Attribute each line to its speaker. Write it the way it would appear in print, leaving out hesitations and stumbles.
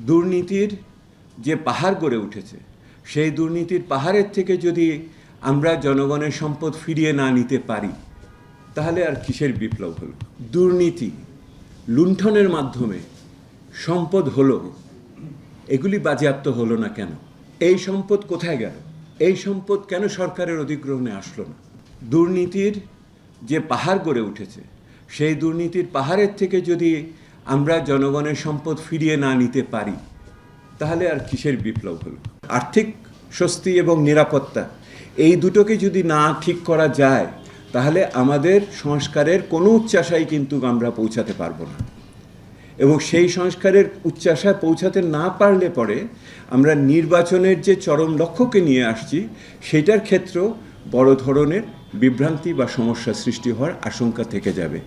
Speaker 1: দুর্নীতির যে পাহাড় গড়ে উঠেছে সেই দুর্নীতির পাহাড়ের থেকে যদি আমরা জনগণের সম্পদ ফিরিয়ে না নিতে পারি তাহলে আর কিসের বিপ্লব হলো? দুর্নীতি লুণ্ঠনের মাধ্যমে সম্পদ হলো, এগুলি বাজেয়াপ্ত হলো না কেন? এই সম্পদ কোথায় গেল? এই সম্পদ কেন সরকারের অধিগ্রহণে আসলো না? দুর্নীতির যে পাহাড় গড়ে উঠেছে সেই দুর্নীতির পাহাড়ের থেকে যদি আমরা জনগণের সম্পদ ফিরিয়ে না নিতে পারি তাহলে আর কিসের বিপ্লব হলো? আর্থিক স্বস্তি এবং নিরাপত্তা এই দুটোকে যদি না ঠিক করা যায় তাহলে আমাদের সংস্কারের কোনো উচ্চাশায় কিন্তু আমরা পৌঁছাতে পারবো না, এবং সেই সংস্কারের উচ্চাশায় পৌঁছাতে না পারলে পরে আমরা নির্বাচনের যে চরম লক্ষ্যকে নিয়ে আসছি সেটার ক্ষেত্রেও বড় ধরনের বিভ্রান্তি বা সমস্যা সৃষ্টি হওয়ার আশঙ্কা থেকে যাবে।